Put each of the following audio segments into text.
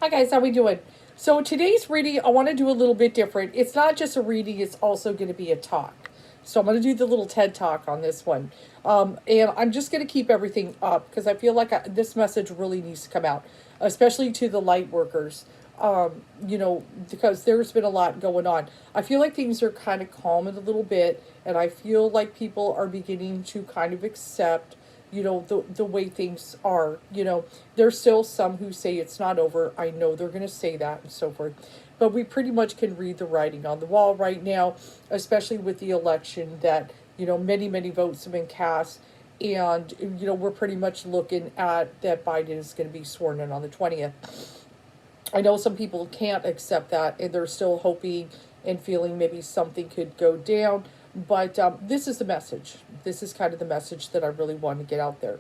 Hi guys, how we doing? So today's reading, I want to do a little bit different. It's not just a reading; it's also going to be a talk. So I'm going to do the little TED talk on this one, and I'm just going to keep everything up because I feel like this message really needs to come out, especially to the light workers. Because there's been a lot going on. I feel like things are kind of calming a little bit, and I feel like people are beginning to kind of accept the way things are. There's still some who say it's not over. I know they're going to say that and so forth, but we pretty much can read the writing on the wall right now, especially with the election that many votes have been cast, and we're pretty much looking at that Biden is going to be sworn in on the 20th. I know some people can't accept that, and they're still hoping and feeling maybe something could go down. But this is the message. This is kind of the message that I really want to get out there.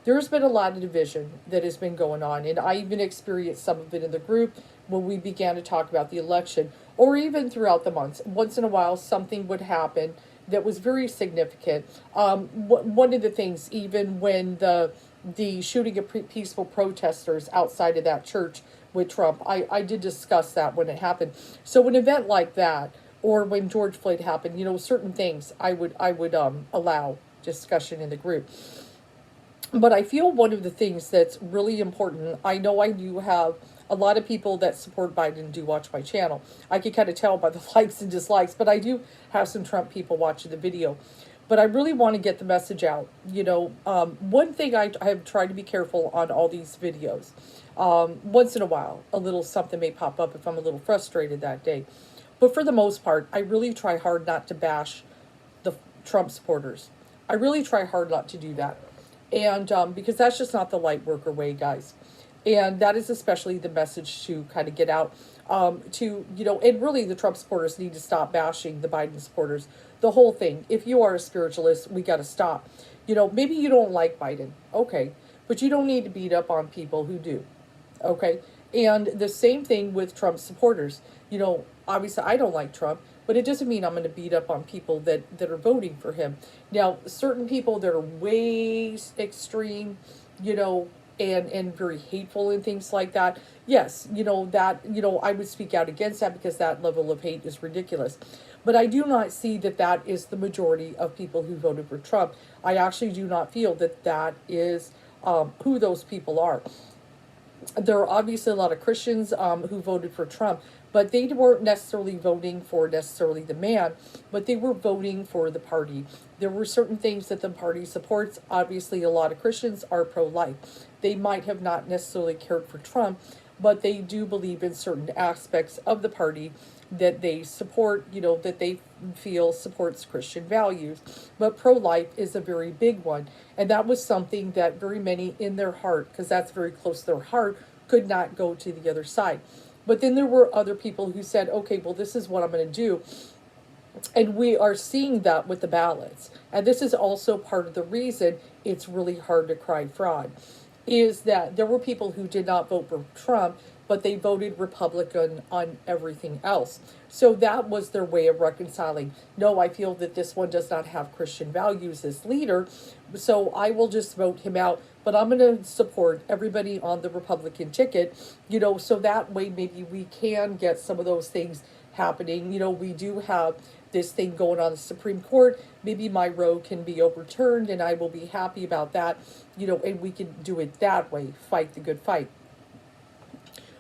There's been a lot of division that has been going on, and I even experienced some of it in the group when we began to talk about the election, or even throughout the months. Once in a while, something would happen that was very significant. One of the things, even when the shooting of peaceful protesters outside of that church with Trump, I did discuss that when it happened. So an event like that, or when George Floyd happened, certain things I would allow discussion in the group. But I feel one of the things that's really important, I know I do have a lot of people that support Biden do watch my channel. I can kind of tell by the likes and dislikes, but I do have some Trump people watching the video. But I really want to get the message out. One thing I have tried to be careful on all these videos. Once in a while, a little something may pop up if I'm a little frustrated that day. But for the most part, I really try hard not to bash the Trump supporters. I really try hard not to do that. And because that's just not the light worker way, guys. And that is especially the message to kind of get out and really the Trump supporters need to stop bashing the Biden supporters. The whole thing. If you are a spiritualist, we got to stop. Maybe you don't like Biden. Okay. But you don't need to beat up on people who do. Okay. And the same thing with Trump supporters. Obviously I don't like Trump, but it doesn't mean I'm going to beat up on people that are voting for him. Now, certain people that are way extreme, and very hateful and things like that. Yes, I would speak out against that because that level of hate is ridiculous. But I do not see that that is the majority of people who voted for Trump. I actually do not feel that that is who those people are. There are obviously a lot of Christians who voted for Trump, but they weren't necessarily voting for necessarily the man, but they were voting for the party. There were certain things that the party supports. Obviously, a lot of Christians are pro-life. They might have not necessarily cared for Trump, but they do believe in certain aspects of the party that they support, that they feel supports Christian values. But pro-life is a very big one. And that was something that very many in their heart, because that's very close to their heart, could not go to the other side. But then there were other people who said, okay, well, this is what I'm going to do. And we are seeing that with the ballots. And this is also part of the reason it's really hard to cry fraud, is that there were people who did not vote for Trump, but they voted Republican on everything else. So that was their way of reconciling. No, I feel that this one does not have Christian values as leader, so I will just vote him out. But I'm going to support everybody on the Republican ticket, so that way maybe we can get some of those things happening. We do have this thing going on the Supreme Court. Maybe my Roe can be overturned, and I will be happy about that, and we can do it that way, fight the good fight.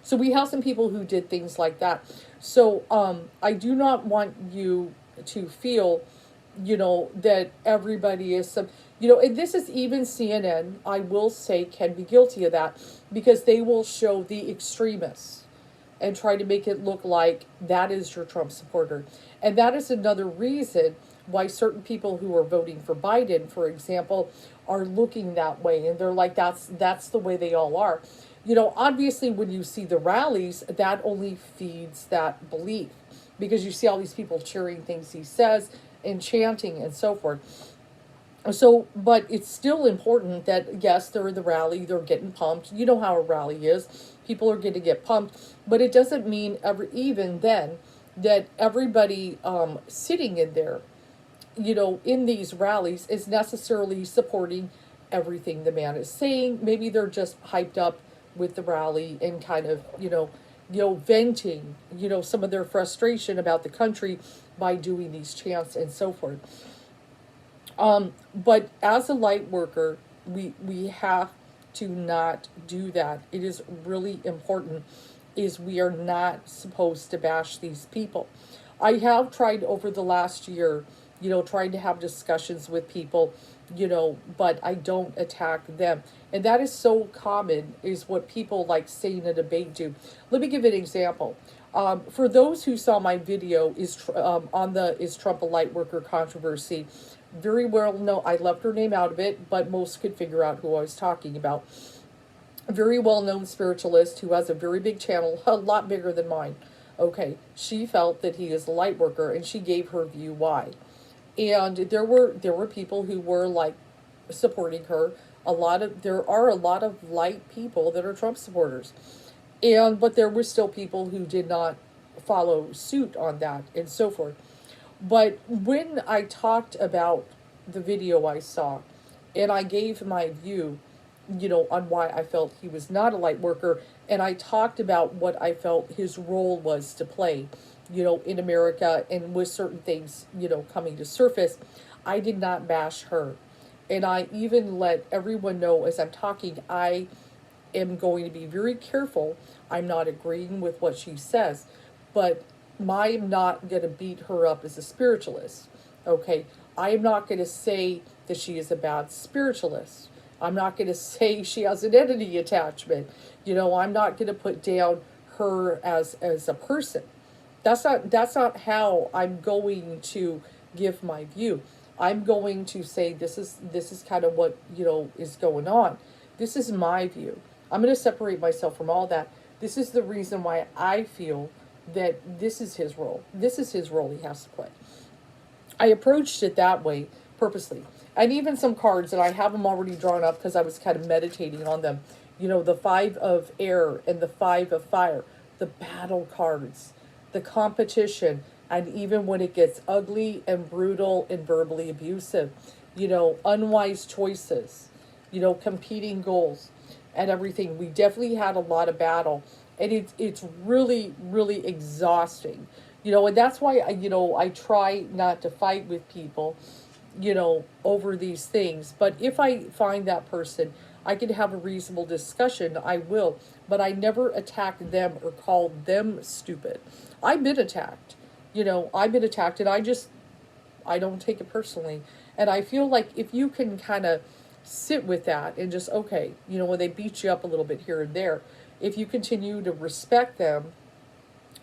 So we have some people who did things like that. So I do not want you to feel, that everybody is some, and this is even CNN, I will say, can be guilty of that because they will show the extremists and try to make it look like that is your Trump supporter. And that is another reason why certain people who are voting for Biden, for example, are looking that way. And they're like, that's the way they all are. Obviously, when you see the rallies, that only feeds that belief because you see all these people cheering things he says and chanting and so forth. So, but it's still important that, yes, they're in the rally, they're getting pumped. You know how a rally is. People are going to get pumped. But it doesn't mean even then that everybody sitting in there, in these rallies is necessarily supporting everything the man is saying. Maybe they're just hyped up with the rally and kind of, venting, some of their frustration about the country by doing these chants and so forth. But as a light worker, we have to not do that. It is really important. Is we are not supposed to bash these people. I have tried over the last year, trying to have discussions with people, but I don't attack them. And that is so common, is what people like say in a debate do. Let me give an example. For those who saw my video, on the Is Trump a Light Worker controversy, very well known, I left her name out of it, but most could figure out who I was talking about. A very well known spiritualist who has a very big channel, a lot bigger than mine. Okay, she felt that he is a light worker, and she gave her view why. And there were people who were like supporting her. There are a lot of light people that are Trump supporters, but there were still people who did not follow suit on that and so forth. But when I talked about the video I saw, and I gave my view, on why I felt he was not a light worker, and I talked about what I felt his role was to play, in America, and with certain things, coming to surface, I did not bash her. And I even let everyone know as I'm talking, I am going to be very careful. I'm not agreeing with what she says, but I'm not going to beat her up as a spiritualist. Okay? I am not going to say that she is a bad spiritualist. I'm not going to say she has an entity attachment. I'm not going to put down her as a person. That's not how I'm going to give my view. I'm going to say this is kind of what, is going on. This is my view. I'm going to separate myself from all that. This is the reason why I feel that this is his role. This is his role he has to play. I approached it that way purposely. And even some cards, and I have them already drawn up because I was kind of meditating on them. The 5 of air and the 5 of fire, the battle cards, the competition, and even when it gets ugly and brutal and verbally abusive, unwise choices, competing goals and everything. We definitely had a lot of battle, and it's really, really exhausting, and that's why I try not to fight with people, over these things. But if I find that person, I can have a reasonable discussion, I will, but I never attack them or call them stupid. I've been attacked, and I don't take it personally. And I feel like if you can kind of sit with that and just, okay, when they beat you up a little bit here and there, if you continue to respect them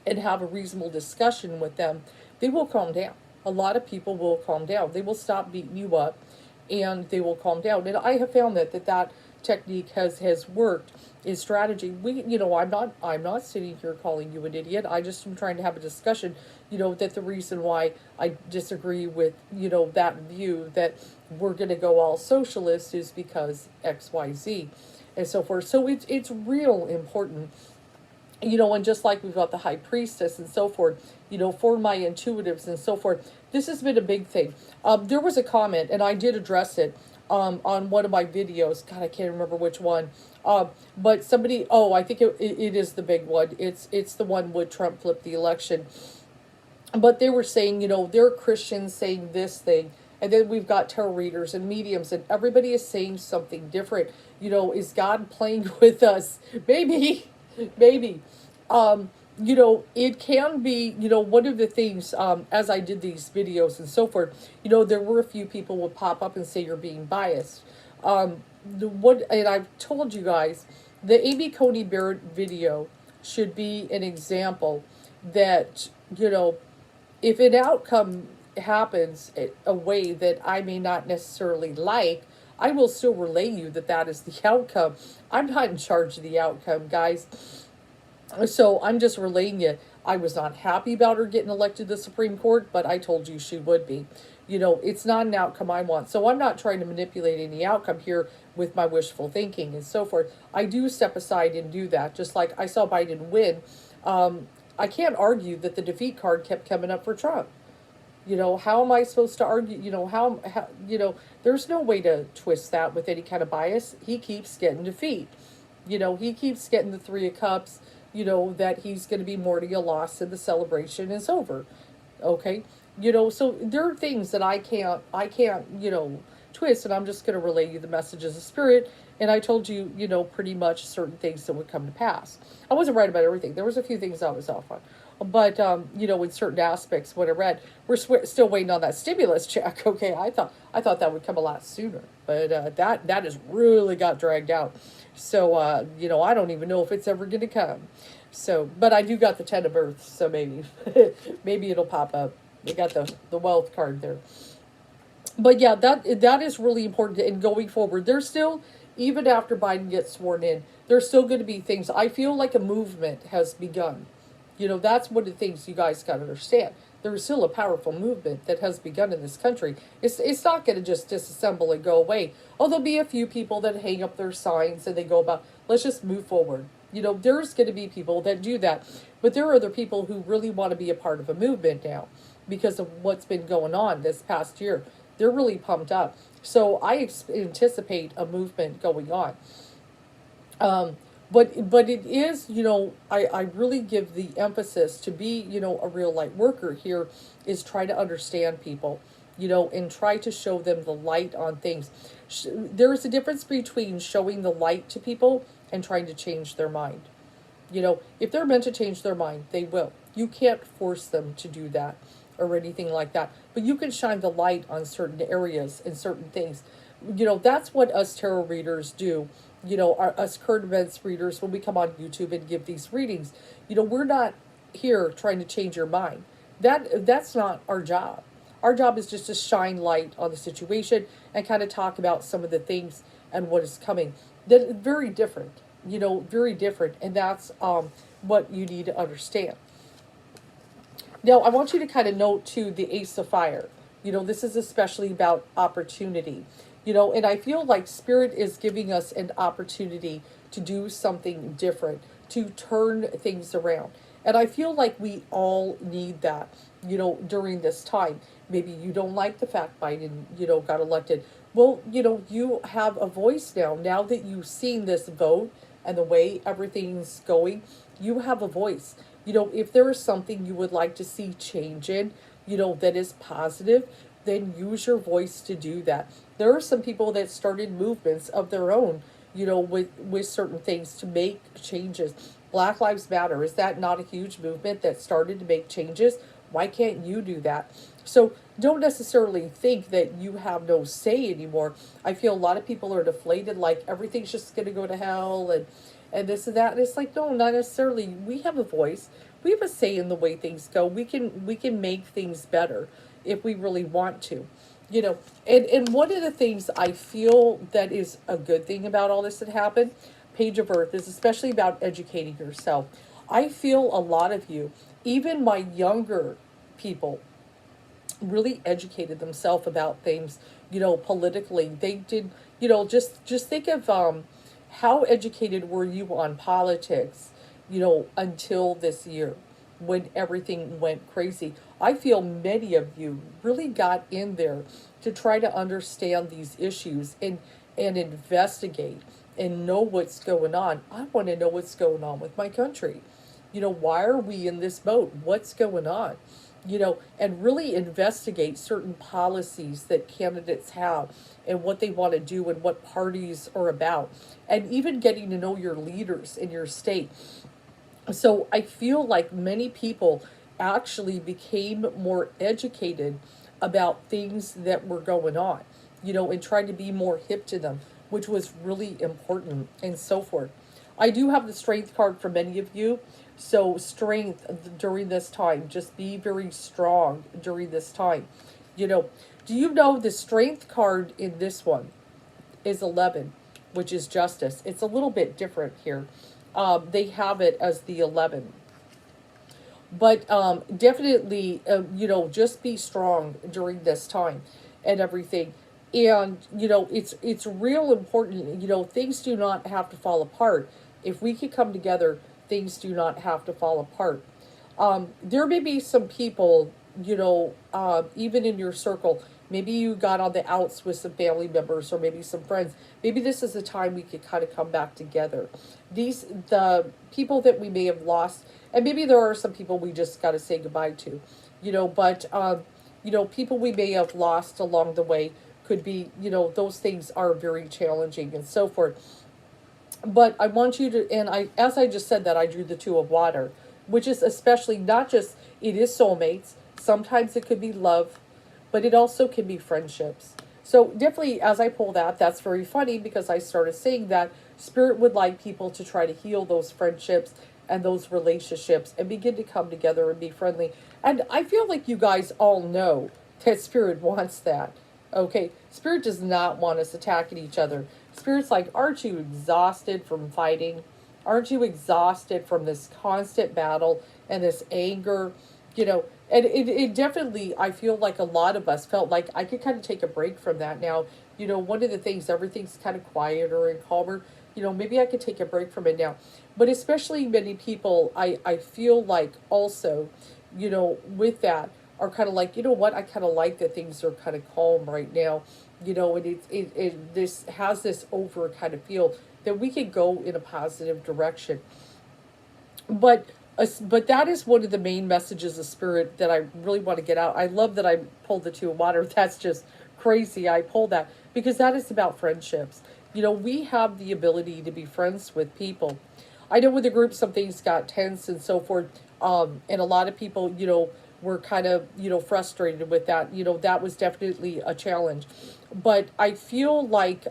and have a reasonable discussion with them, they will calm down. A lot of people will calm down. They will stop beating you up, and they will calm down. And I have found that technique has worked in strategy. I'm not sitting here calling you an idiot. I just am trying to have a discussion, that the reason why I disagree with, that view that we're going to go all socialist is because XYZ and so forth. So it's real important, and just like we've got the high priestess and so forth, for my intuitives and so forth, this has been a big thing. There was a comment, and I did address it on one of my videos. God, I can't remember which one. But somebody, I think it is the big one. It's the one would Trump flip the election. But they were saying, there are Christians saying this thing, and then we've got tarot readers and mediums, and everybody is saying something different. Is God playing with us? Maybe. Maybe. It can be, one of the things, as I did these videos and so forth, there were a few people would pop up and say you're being biased. And I've told you guys, the Amy Coney Barrett video should be an example that, if an outcome happens a way that I may not necessarily like, I will still relay you that is the outcome. I'm not in charge of the outcome, guys. So I'm just relaying it. I was not happy about her getting elected to the Supreme Court, but I told you she would be. It's not an outcome I want. So I'm not trying to manipulate any outcome here with my wishful thinking and so forth. I do step aside and do that. Just like I saw Biden win. I can't argue that the defeat card kept coming up for Trump. How am I supposed to argue? How there's no way to twist that with any kind of bias. He keeps getting defeat. You know, he keeps getting the Three of Cups, you know, that he's going to be mourning a loss and the celebration is over. Okay? You know, so there are things that I can't, you know, twist, and I'm just going to relay you the messages of spirit. And I told you, you know, pretty much certain things that would come to pass. I wasn't right about everything. There was a few things I was off on. But, you know, in certain aspects, what I read, we're still waiting on that stimulus check. Okay, I thought that would come a lot sooner, but that has really got dragged out. So, you know, I don't even know if it's ever going to come. So, but I do got the Ten of Earth, so maybe, maybe it'll pop up. We got the wealth card there. But yeah, that is really important. And going forward, there's still, even after Biden gets sworn in, there's still going to be things. I feel like a movement has begun. You know, that's one of the things you guys got to understand. There is still a powerful movement that has begun in this country. It's not going to just disassemble and go away. Oh, there'll be a few people that hang up their signs and they go about, let's just move forward. You know, there's going to be people that do that. But there are other people who really want to be a part of a movement now because of what's been going on this past year. They're really pumped up. So I anticipate a movement going on. But it is, you know, I really give the emphasis to be, you know, a real light worker here is try to understand people, you know, and try to show them the light on things. There is a difference between showing the light to people and trying to change their mind. You know, if they're meant to change their mind, they will. You can't force them to do that or anything like that. But you can shine the light on certain areas and certain things. You know, that's what us tarot readers do. You know, us current events readers, when we come on YouTube and give these readings, you know, we're not here trying to change your mind. That's not our job. Our job is just to shine light on the situation and kind of talk about some of the things and what is coming. That very different, you know, very different, and that's what you need to understand. Now, I want you to kind of note too the Ace of Fire. You know, this is especially about opportunity. You know, and I feel like Spirit is giving us an opportunity to do something different, to turn things around. And I feel like we all need that, you know, during this time. Maybe you don't like the fact Biden, you know, got elected. Well, you know, you have a voice now. Now that you've seen this vote and the way everything's going, you have a voice. You know, if there is something you would like to see change in, you know, that is positive, then use your voice to do that. There are some people that started movements of their own, you know, with certain things to make changes. Black Lives Matter, is that not a huge movement that started to make changes? Why can't you do that? So don't necessarily think that you have no say anymore. I feel a lot of people are deflated, like everything's just going to go to hell and this and that. And it's like, no, not necessarily. We have a voice. We have a say in the way things go. We can make things better if we really want to. You know, and one of the things I feel that is a good thing about all this that happened, Page of Earth, is especially about educating yourself. I feel a lot of you, even my younger people, really educated themselves about things, you know, politically. They did, you know, just think of how educated were you on politics, you know, until this year when everything went crazy. I feel many of you really got in there to try to understand these issues and investigate and know what's going on. I want to know what's going on with my country. You know, why are we in this boat? What's going on? You know, and really investigate certain policies that candidates have and what they want to do and what parties are about. And even getting to know your leaders in your state. So I feel like many people actually became more educated about things that were going on, you know, and tried to be more hip to them, which was really important and so forth. I do have the strength card for many of you. So strength during this time, just be very strong during this time. You know, do you know the strength card in this one is 11, which is justice. It's a little bit different here. They have it as the 11. But definitely, you know, just be strong during this time and everything. And, you know, it's real important. You know, things do not have to fall apart. If we can come together, things do not have to fall apart. There may be some people, you know, even in your circle, Maybe you got on the outs with some family members or maybe some friends. Maybe this is the time we could kind of come back together. The people that we may have lost, and maybe there are some people we just got to say goodbye to, but, people we may have lost along the way could be, those things are very challenging and so forth. But I want you to, and as I just said that, I drew the two of water, which is especially not just, it is soulmates. Sometimes it could be love, but it also can be friendships. So definitely, as I pull that, that's very funny because I started saying that Spirit would like people to try to heal those friendships and those relationships and begin to come together and be friendly. And I feel like you guys all know that Spirit wants that. Okay, Spirit does not want us attacking each other. Spirit's like, aren't you exhausted from fighting? Aren't you exhausted from this constant battle and this anger? And it definitely, I feel like a lot of us felt like I could kind of take a break from that now. One of the things, everything's kind of quieter and calmer. Maybe I could take a break from it now. But especially many people, I feel like also, with that, are kind of like, you know what, I kind of like that things are kind of calm right now, and this has this over kind of feel that we can go in a positive direction. But but that is one of the main messages of Spirit that I really want to get out. I love that I pulled the two of water. That's just crazy. I pulled that because that is about friendships. We have the ability to be friends with people. I know with the group, some things got tense and so forth. And a lot of people, were kind of, frustrated with that. That was definitely a challenge. But I feel like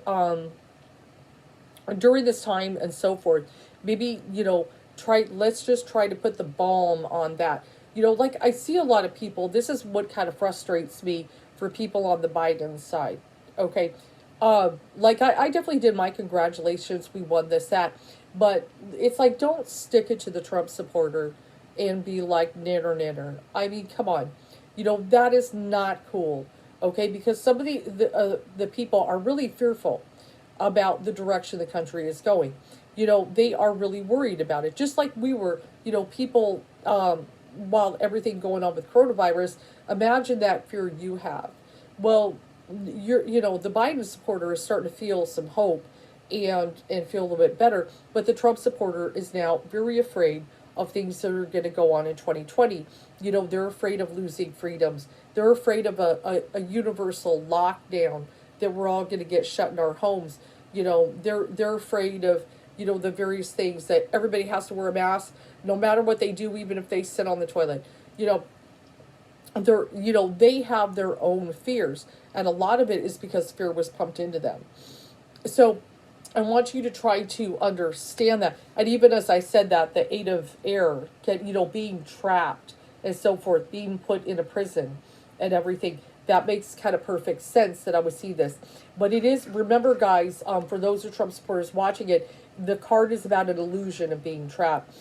during this time and so forth, maybe, let's just try to put the balm on that. Like I see a lot of people, this is what kind of frustrates me for people on the Biden side. Okay. Like I definitely did my congratulations, we won this, that. But it's like, don't stick it to the Trump supporter and be like, nanner. I mean, come on. That is not cool. Okay. Because some of the people are really fearful about the direction the country is going. They are really worried about it. Just like we were, people, while everything going on with coronavirus, imagine that fear you have. Well, the Biden supporter is starting to feel some hope and feel a little bit better, but the Trump supporter is now very afraid of things that are going to go on in 2020. They're afraid of losing freedoms. They're afraid of a universal lockdown that we're all going to get shut in our homes. They're afraid of, the various things that everybody has to wear a mask, no matter what they do, even if they sit on the toilet. They have their own fears, and a lot of it is because fear was pumped into them. So I want you to try to understand that. And even as I said that, the Eight of Air, being trapped and so forth, being put in a prison and everything, that makes kind of perfect sense that I would see this. But it is, remember guys, for those of Trump supporters watching it, the card is about an illusion of being trapped.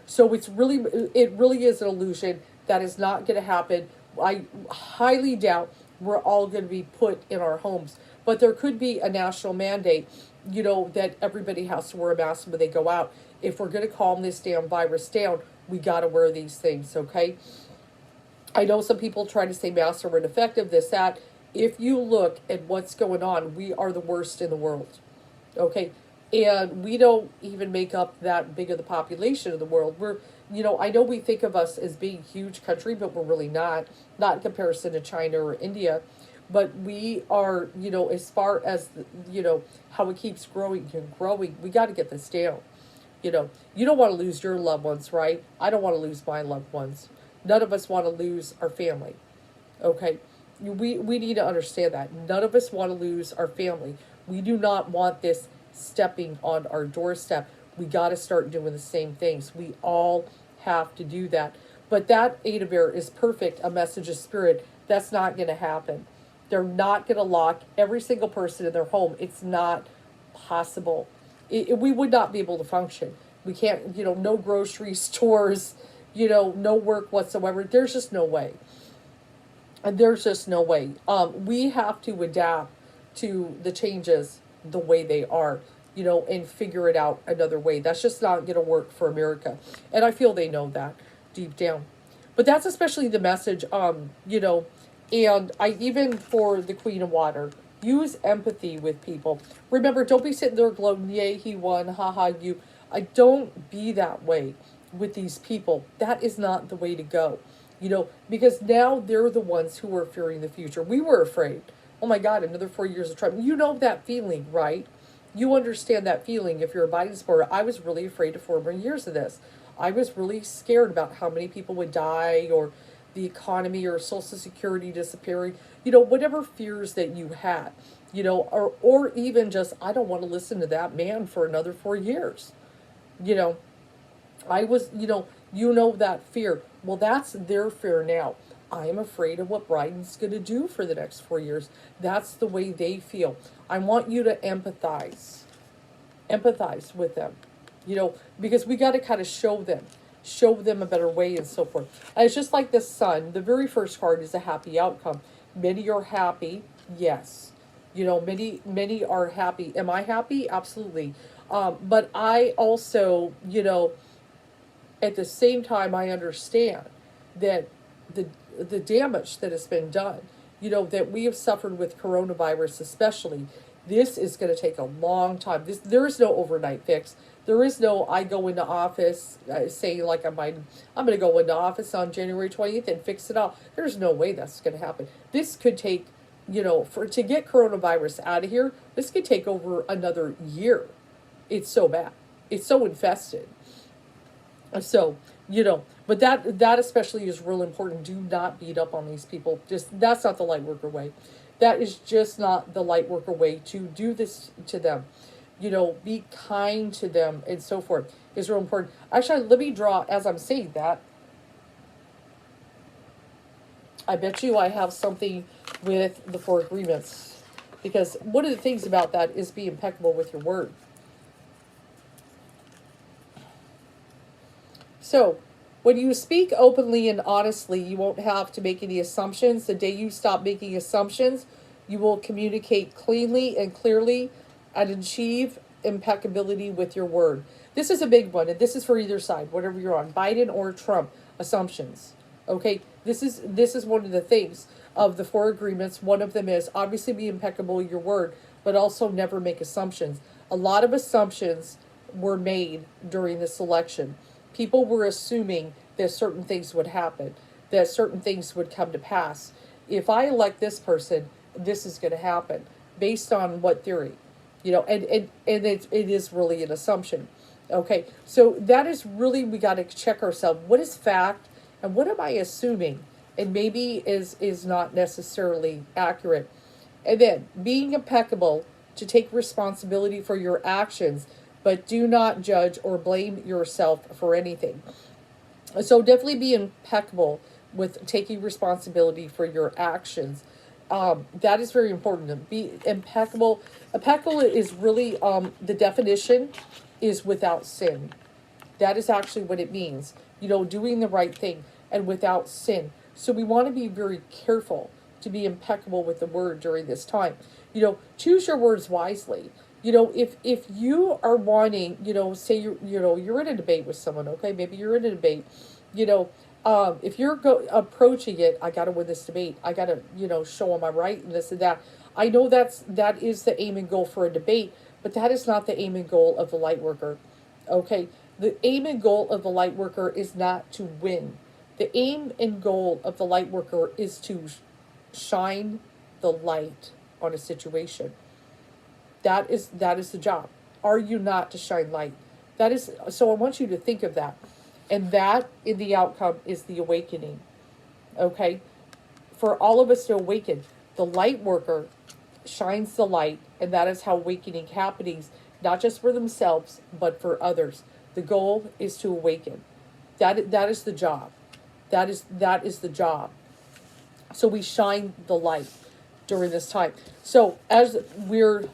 So it really is an illusion that is not going to happen. I highly doubt we're all going to be put in our homes. But there could be a national mandate, that everybody has to wear a mask when they go out. If we're going to calm this damn virus down, we got to wear these things, okay? I know some people try to say masks are ineffective, this, that. If you look at what's going on, we are the worst in the world, okay? And we don't even make up that big of the population of the world. We're, I know we think of us as being a huge country, but we're really not in comparison to China or India. But we are, as far as, how it keeps growing and growing, we got to get this down. You don't want to lose your loved ones, right? I don't want to lose my loved ones. None of us want to lose our family, okay? We need to understand that. None of us want to lose our family. We do not want this stepping on our doorstep. We got to start doing the same things. We all have to do that. But that Eight of Air is perfect, a message of Spirit. That's not going to happen. They're not going to lock every single person in their home. It's not possible. We would not be able to function. We can't, no grocery stores, no work whatsoever. There's just no way. And there's just no way. We have to adapt to the changes the way they are, and figure it out another way. That's just not going to work for America. And I feel they know that deep down. But that's especially the message, And I even for the Queen of Water, use empathy with people. Remember, don't be sitting there gloating, yay, he won, haha, you. I don't be that way with these people. That is not the way to go. Because now they're the ones who are fearing the future. We were afraid. Oh my God, another 4 years of Trump. You know that feeling, right? You understand that feeling if you're a Biden supporter. I was really afraid of 4 more years of this. I was really scared about how many people would die or the economy or Social Security disappearing, whatever fears that you had, or even just, I don't want to listen to that man for another 4 years. You know, I was, that fear. Well, that's their fear now. I am afraid of what Biden's going to do for the next 4 years. That's the way they feel. I want you to empathize with them, because we got to kind of show them a better way and so forth. And it's just like the sun. The very first card is a happy outcome. Many are happy, yes. Many are happy. Am I happy? Absolutely. But I also, at the same time, I understand that the damage that has been done, that we have suffered with coronavirus, especially. This is going to take a long time. There is no overnight fix. There is no, I go into office, saying like I'm going to go into office on January 20th and fix it all. There's no way that's going to happen. This could take, to get coronavirus out of here, this could take over another year. It's so bad. It's so infested. So, but that especially is real important. Do not beat up on these people. That's not the light worker way. That is just not the light worker way to do this to them. Be kind to them and so forth is real important. Actually, let me draw, as I'm saying that, I bet you I have something with the 4 agreements. Because one of the things about that is be impeccable with your word. So, when you speak openly and honestly, you won't have to make any assumptions. The day you stop making assumptions, you will communicate cleanly and clearly and achieve impeccability with your word. This is a big one, and this is for either side, whatever you're on, Biden or Trump. Assumptions. Okay, this is one of the things of the 4 agreements. One of them is obviously be impeccable with your word, but also never make assumptions. A lot of assumptions were made during this election. People were assuming that certain things would happen, that certain things would come to pass. If I elect this person, this is going to happen. Based on what theory? And it is really an assumption. Okay, so that is really, we got to check ourselves. What is fact and what am I assuming? And maybe is not necessarily accurate. And then being impeccable to take responsibility for your actions, but do not judge or blame yourself for anything. So definitely be impeccable with taking responsibility for your actions. That is very important to be impeccable. Impeccable is really, the definition is without sin. That is actually what it means. Doing the right thing and without sin. So we want to be very careful to be impeccable with the word during this time. Choose your words wisely. If you are wanting, say you're in a debate with someone, okay, maybe you're in a debate, if you're approaching it, I got to win this debate. I got to, show them I'm right and this and that. I know that is the aim and goal for a debate, but that is not the aim and goal of the light worker. Okay, the aim and goal of the light worker is not to win. The aim and goal of the light worker is to shine the light on a situation. That is the job. Are you not to shine light? So I want you to think of that. And that in the outcome is the awakening. Okay? For all of us to awaken, the light worker shines the light, and that is how awakening happens, not just for themselves, but for others. The goal is to awaken. That is the job. That is the job. So we shine the light during this time. So as we're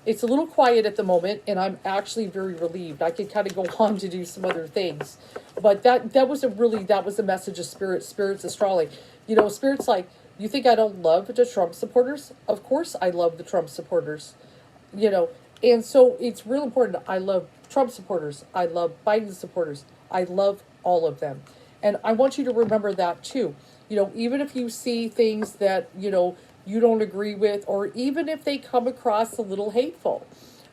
it's a little quiet at the moment, and I'm actually very relieved. I could kind of go on to do some other things, but that was a message of Spirit's astrology. Spirit's like, you think I don't love the Trump supporters? Of course I love the Trump supporters. And so it's real important. I love Trump supporters. I love Biden supporters. I love all of them, and I want you to remember that too. even if you see things that, you don't agree with, or even if they come across a little hateful,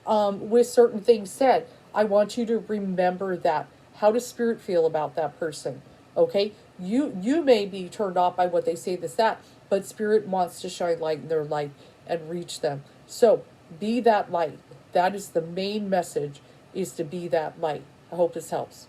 with certain things said, I want you to remember that. How does spirit feel about that person? Okay? You may be turned off by what they say, this, that, but spirit wants to shine light in their life and reach them. So be that light. That is the main message, is to be that light. I hope this helps.